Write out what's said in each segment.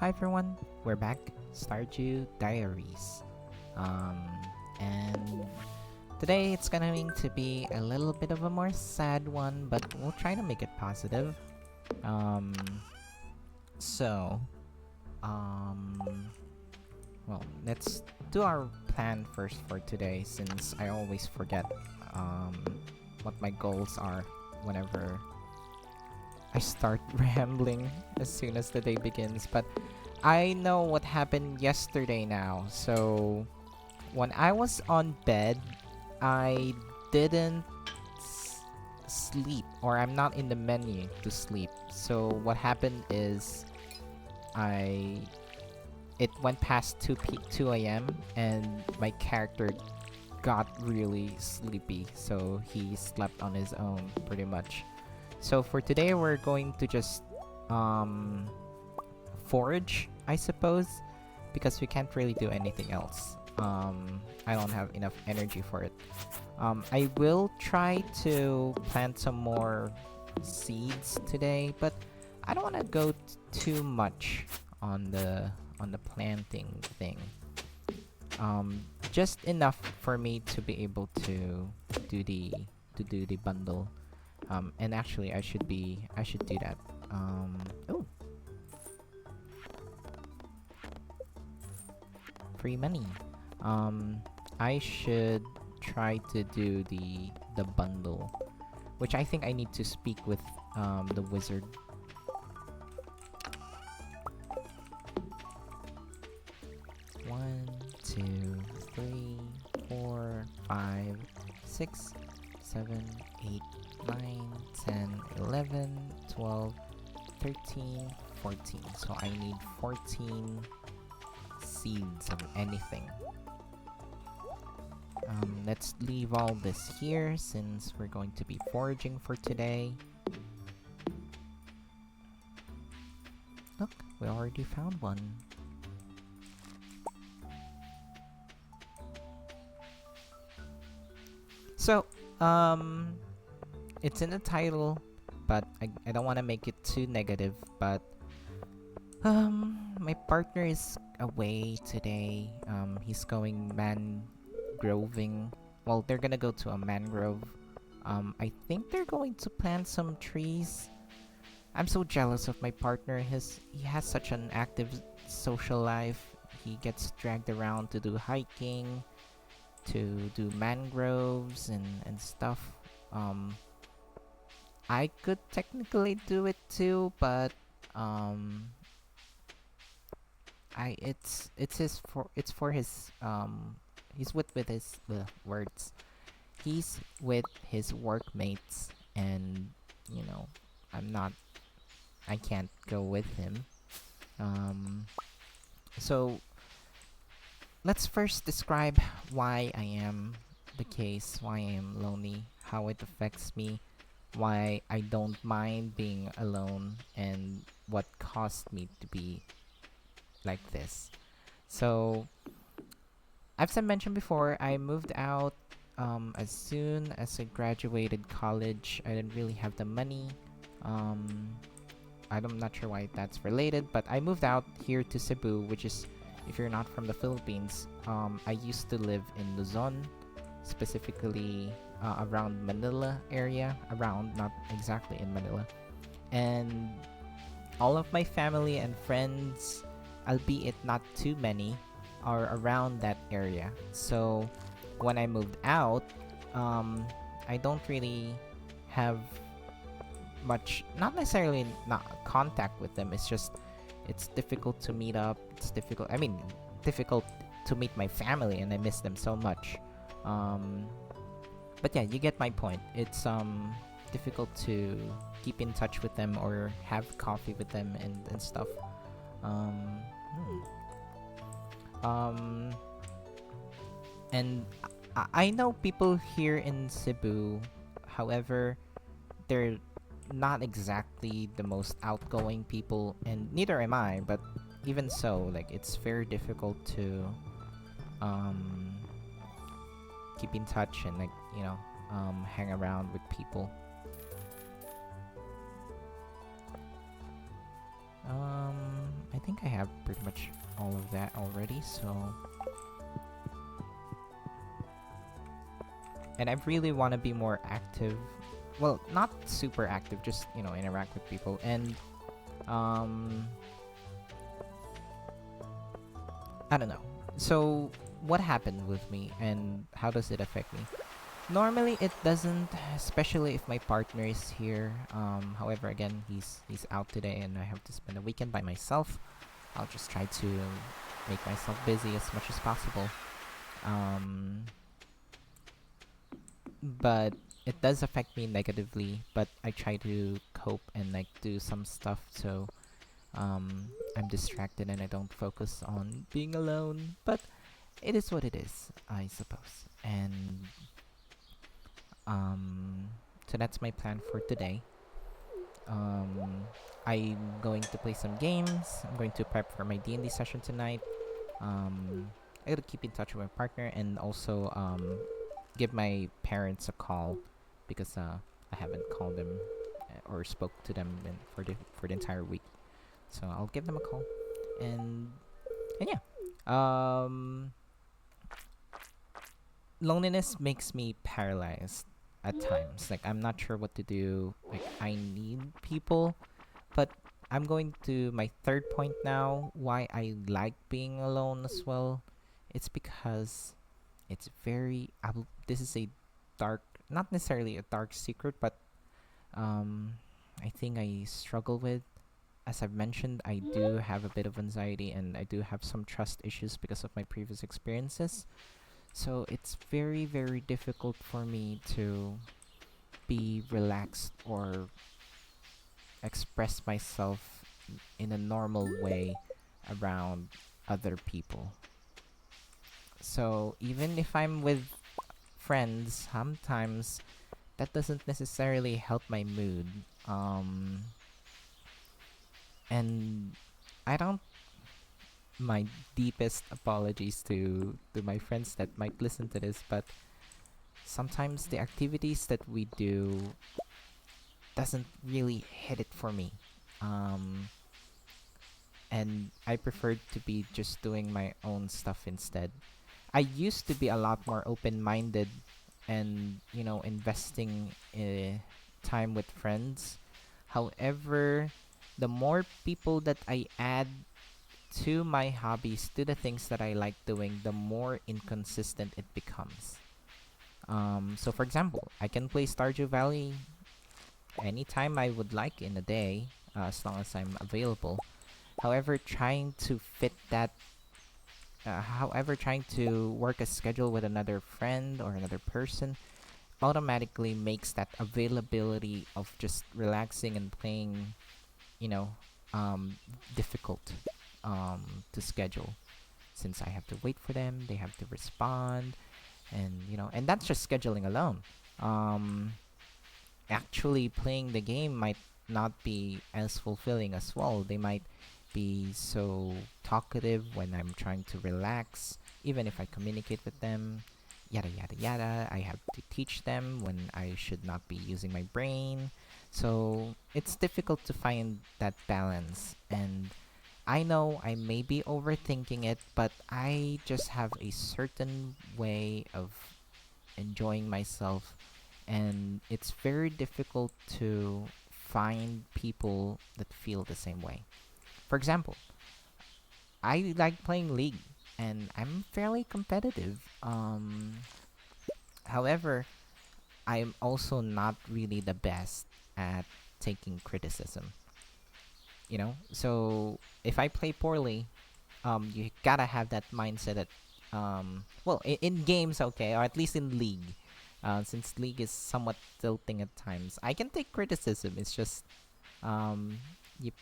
Hi everyone, we're back. Stardew Diaries. Um, and today it's going to be a little bit of a more sad one, but we'll try to make it positive. Um, so, um, well, let's do our plan first for today, since I always forget um what my goals are whenever I start rambling as soon as the day begins. But I know what happened yesterday now. So, when I was on bed, I didn't sleep, or I'm not in the menu to sleep. So, what happened is I it went past 2 a.m. and my character got really sleepy. So, he slept on his own pretty much. So, for today, we're going to just um forage, I suppose, because we can't really do anything else. I don't have enough energy for it. I will try to plant some more seeds today, but I don't want to go too much on the planting thing. Just enough for me to be able to do the do the bundle. And actually, I should do that. Oh, free money. Um, I should try to do the bundle, which I think I need to speak with the wizard. One, two, three, four, five, 6, 7, 8, 9, 10, 11, 12, 13, 14. So I need 14 seeds of anything. Let's leave all this here since we're going to be foraging for today. Look, we already found one. So, it's in the title, but I don't want to make it too negative, but my partner is away today. He's going mangroving. Well, they're gonna go to a mangrove. I think they're going to plant some trees. I'm so jealous of my partner. He has such an active social life. He gets dragged around to do hiking, to do mangroves and stuff. Um, I could technically do it too, but um, it's for his he's with his words. He's with his workmates, and you know, I'm not. I can't go with him. Um, so let's first describe why I am the case, why I am lonely, how it affects me, why I don't mind being alone, and what caused me to be like this. So, as I mentioned before, I moved out as soon as I graduated college. I didn't really have the money. Um, I'm not sure why that's related, but I moved out here to Cebu, which is, if you're not from the Philippines, I used to live in Luzon, specifically around Manila area, around, not exactly in Manila. And all of my family and friends, albeit not too many, are around that area. So when I moved out, I don't really have much, not necessarily not contact with them. It's just it's difficult to meet up. It's difficult. I mean, difficult to meet my family, and I miss them so much. Um, but yeah, you get my point. It's difficult to keep in touch with them or have coffee with them and stuff. Um, um, and I know people here in Cebu. However, they're not exactly the most outgoing people, and neither am I. But even so, like, it's very difficult to um keep in touch and, like, hang around with people. I think think I have pretty much all of that already, so... And I really want to be more active. Well, not super active, just, interact with people. And, um... I don't know. So, what happened with me and how does it affect me? Normally, it doesn't, especially if my partner is here. However, again, he's out today and I have to spend a weekend by myself. I'll just try to make myself busy as much as possible. Um, but it does affect me negatively, but I try to cope and like do some stuff so I'm distracted and I don't focus on being alone. But it is what it is, I suppose. And um, so that's my plan for today. Um, I'm going to play some games. I'm going to prep for my D&D session tonight. I gotta keep in touch with my partner and also give my parents a call because I haven't called them or spoke to them for the entire week. So I'll give them a call and yeah. Um, Loneliness makes me paralyzed at times. Like I'm not sure what to do. Like I need people, but I'm going to my third point now. Why I like being alone as well. It's because it's very. This is a dark, not necessarily a dark secret, but I think I struggle with. As I've mentioned, I do have a bit of anxiety and I do have some trust issues because of my previous experiences. So it's very, very difficult for me to be relaxed or express myself in a normal way around other people. So even if I'm with friends, sometimes that doesn't necessarily help my mood. And I don't. My deepest apologies to my friends that might listen to this, but sometimes the activities that we do doesn't really hit it for me. Um, and I preferred to be just doing my own stuff instead. I used to be a lot more open-minded and investing time with friends. However, the more people that I add to my hobbies, to the things that I like doing, the more inconsistent it becomes. So for example, I can play Stardew Valley anytime I would like in a day, as long as I'm available. However, trying to work a schedule with another friend or another person automatically makes that availability of just relaxing and playing, you know, um, difficult to schedule since I have to wait for them, they have to respond, and that's just scheduling alone. Um, Actually playing the game might not be as fulfilling as well. They might be so talkative when I'm trying to relax, even if I communicate with them, yada yada yada. I have to teach them when I should not be using my brain. So it's difficult to find that balance. And I know I may be overthinking it, but I just have a certain way of enjoying myself, and it's very difficult to find people that feel the same way. For example, I like playing League, and I'm fairly competitive. However, I'm also not really the best at taking criticism. So if I play poorly, you gotta have that mindset that, well, in games, okay, or at least in League, since League is somewhat tilting at times, I can take criticism. It's just, um, you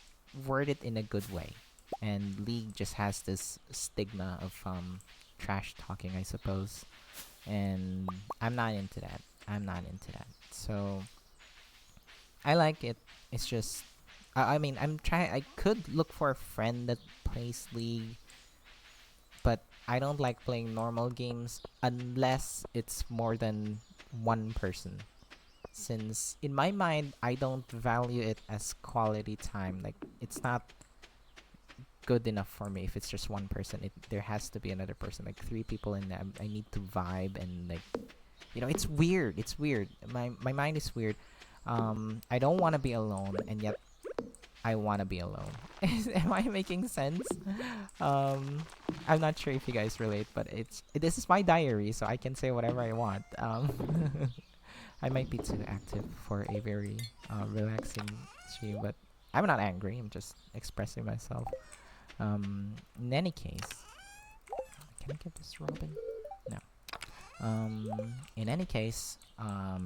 word it in a good way, and League just has this stigma of trash talking, I suppose, and I'm not into that. I'm not into that. So I like it. It's just, I mean, I'm trying. I could look for a friend that plays League, but I don't like playing normal games unless it's more than one person. Since in my mind, I don't value it as quality time. Like, it's not good enough for me if it's just one person. There has to be another person, like three people, and I need to vibe and like it's weird. It's weird. My mind is weird. I don't want to be alone, and yet I want to be alone. Am I making sense? Um, I'm not sure if you guys relate, but this is my diary, so I can say whatever I want. I might be too active for a very relaxing stream, but I'm not angry. I'm just expressing myself. In any case, can I get this Robin? No. In any case, I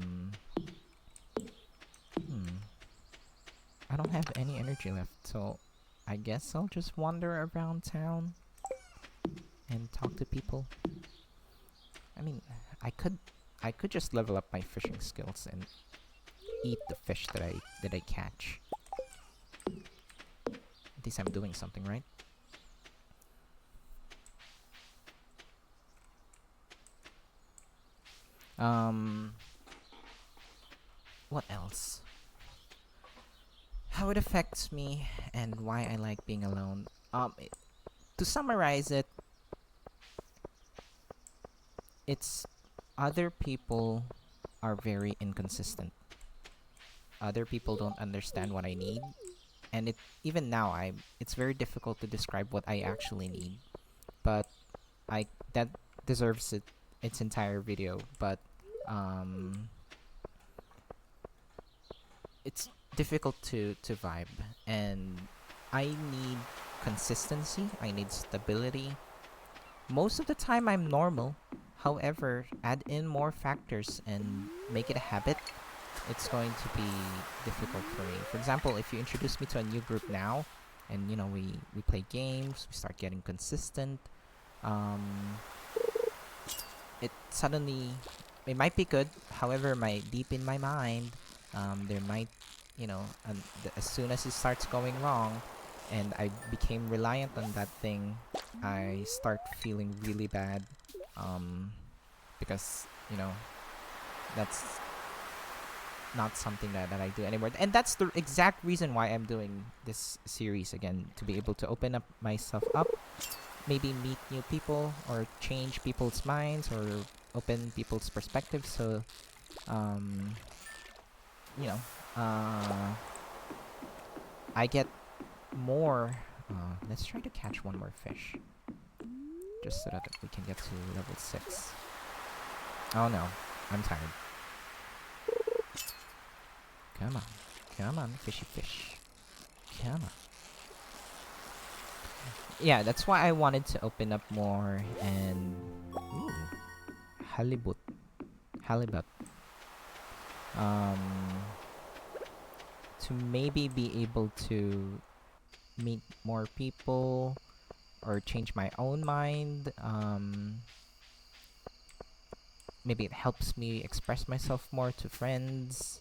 don't have any energy left, so I guess I'll just wander around town and talk to people. I mean, I could I could just level up my fishing skills and eat the fish that I catch. At least I'm doing something, right? What else? How it affects me and why I like being alone. To summarize it, it's other people are very inconsistent. Other people don't understand what I need, and even now it's very difficult to describe what I actually need. But I that deserves its entire video. But um, it's difficult to vibe, and I need consistency. I need stability. Most of the time, I'm normal. However, add in more factors and make it a habit, it's going to be difficult for me. For example, if you introduce me to a new group now, and we play games, we start getting consistent. Um, it suddenly it might be good. However, my deep in my mind, there might as soon as it starts going wrong, and I became reliant on that thing, I start feeling really bad, because that's not something that I do anymore. And that's the exact reason why I'm doing this series again, to be able to open up myself up, maybe meet new people or change people's minds or open people's perspectives. So, um, you know, I get more. Let's try to catch one more fish, just so that we can get to level 6. Oh no, I'm tired. Come on, fishy fish. Come on. Yeah, that's why I wanted to open up more and ooh, halibut. Um, to maybe be able to meet more people or change my own mind. Maybe it helps me express myself more to friends.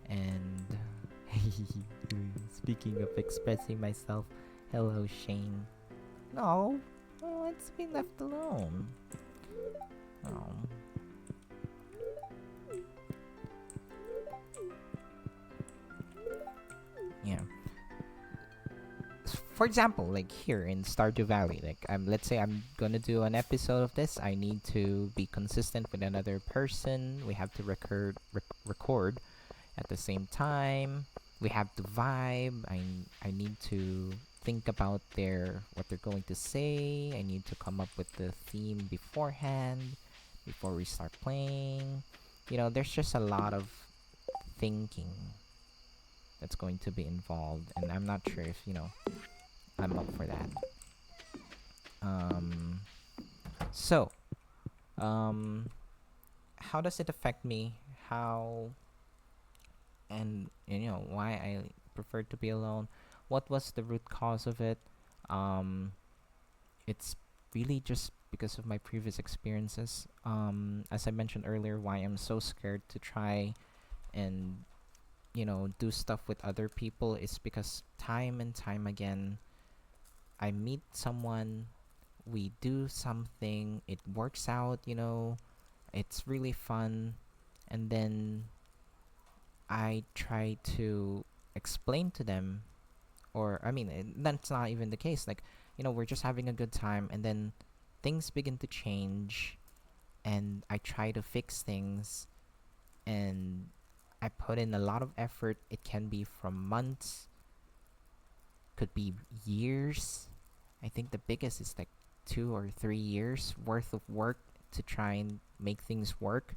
And speaking of expressing myself, hello Shane. No, let's be left alone. Oh. Yeah. For example, like here in Stardew Valley, like let's say I'm gonna do an episode of this. I need to be consistent with another person. We have to record at the same time. We have to vibe. I need to think about what they're going to say. I need to come up with the theme beforehand before we start playing. There's just a lot of thinking that's going to be involved, and I'm not sure if I'm up for that. So, how does it affect me? How and why I prefer to be alone? What was the root cause of it? It's really just because of my previous experiences. As I mentioned earlier, why I'm so scared to try and do stuff with other people is because time and time again, I meet someone, we do something, it works out, it's really fun, and then I try to explain to them or I mean, that's not even the case. Like, we're just having a good time, and then things begin to change, and I try to fix things, and I put in a lot of effort. It can be from months, could be years. I think the biggest is like 2 or 3 years worth of work to try and make things work.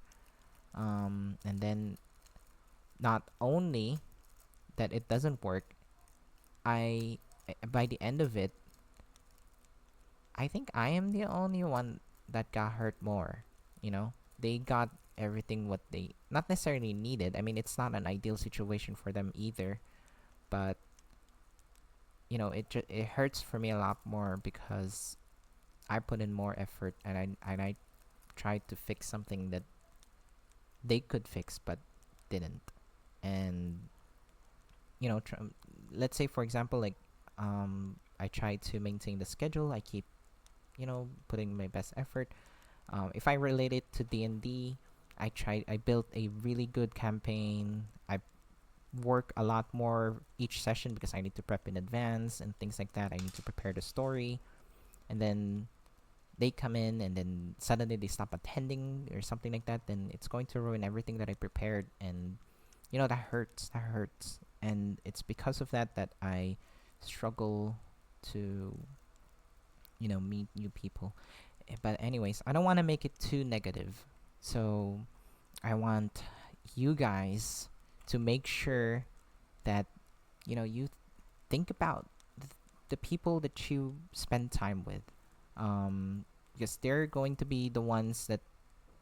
And then not only that it doesn't work, I by the end of it, I think I am the only one that got hurt more. They got everything what they not necessarily needed. I mean, it's not an ideal situation for them either, but it hurts for me a lot more because I put in more effort, and I tried to fix something that they could fix but didn't. And let's say for example, like, I try to maintain the schedule. I keep putting my best effort. If I relate it to D&D, I built a really good campaign. I work a lot more each session because I need to prep in advance and things like that. I need to prepare the story, and then they come in and then suddenly they stop attending or something like that, then it's going to ruin everything that I prepared. And that hurts. And it's because of that that I struggle to meet new people. But anyways, I don't want to make it too negative, so I want you guys to make sure that you think about the people that you spend time with, because they're going to be the ones that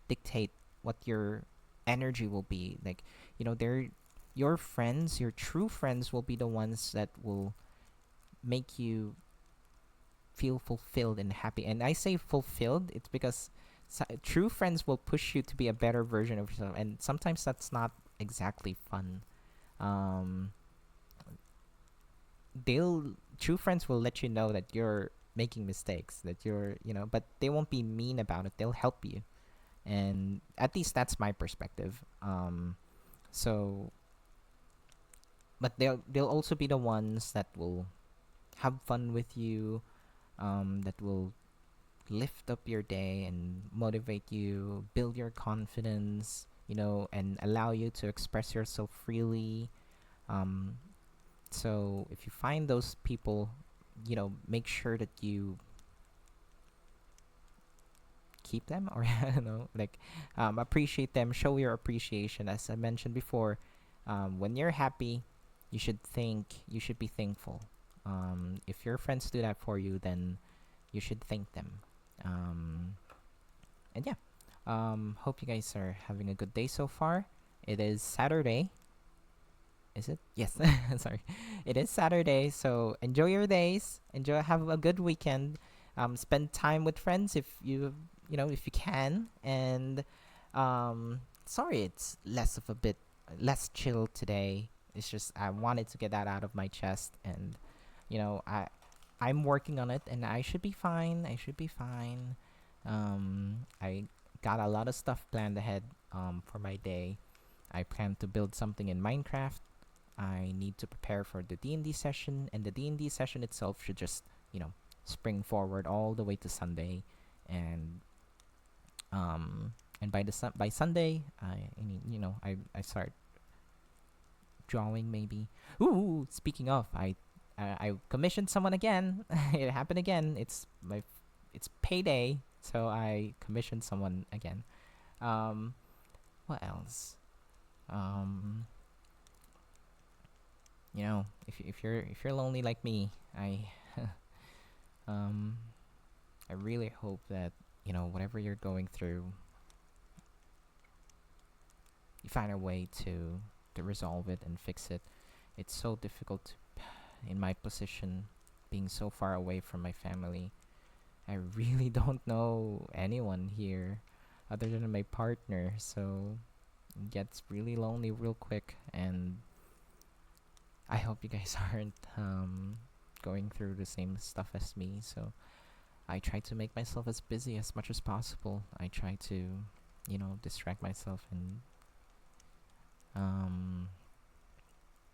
dictate what your energy will be. Like, they're your friends. Your true friends will be the ones that will make you feel fulfilled and happy. And I say fulfilled, it's because true friends will push you to be a better version of yourself, and sometimes that's not exactly fun. um they'll True friends will let you know that you're making mistakes, that but they won't be mean about it. They'll help you, and at least that's my perspective. So, but they'll also be the ones that will have fun with you, that will lift up your day and motivate you, build your confidence, and allow you to express yourself freely. Um, so if you find those people, make sure that you keep them, or I don't know, like, appreciate them, show your appreciation. As I mentioned before, when you're happy, you should be thankful. If your friends do that for you, then you should thank them. Um, and yeah, hope you guys are having a good day so far. It is Saturday. Is it? Yes. Sorry. It is Saturday, so enjoy your days. Enjoy. Have a good weekend. Spend time with friends if you can. And sorry, it's less chill today. It's just I wanted to get that out of my chest, and you know I I'm working on it, and I should be fine. I should be fine. I got a lot of stuff planned ahead for my day. I plan to build something in Minecraft. I need to prepare for the D&D session, and the D&D session itself should just, spring forward all the way to Sunday, and by Sunday, I mean, I start drawing maybe. Ooh, speaking of, I commissioned someone again. It happened again. It's payday, so I commissioned someone again. Um, what else? Um, if you're lonely like me, um, I really hope that whatever you're going through, you find a way to resolve it and fix it. It's so difficult in my position, being so far away from my family. I really don't know anyone here other than my partner, so it gets really lonely real quick. And I hope you guys aren't going through the same stuff as me. So I try to make myself as busy as much as possible. I try to, distract myself and um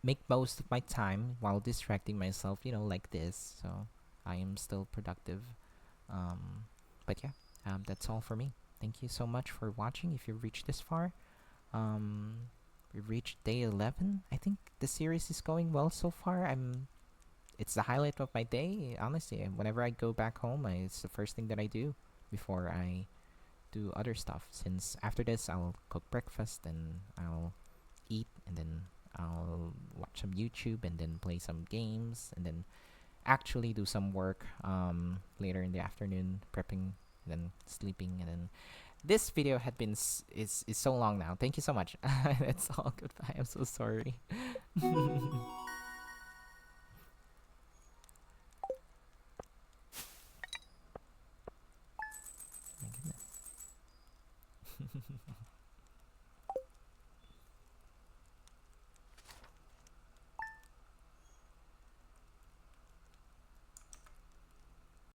make most of my time while distracting myself, like this. So I am still productive. Um, but yeah, that's all for me. Thank you so much for watching. If you've reached this far, we've reached day 11. I think the series is going well so far. It's the highlight of my day. Honestly, whenever I go back home, it's the first thing that I do before I do other stuff. Since after this, I'll cook breakfast and I'll eat, and then I'll watch some YouTube and then play some games and then actually do some work later in the afternoon, prepping, and then sleeping, and then this video had been is so long now. Thank you so much. That's all. Goodbye. I'm so sorry. My goodness.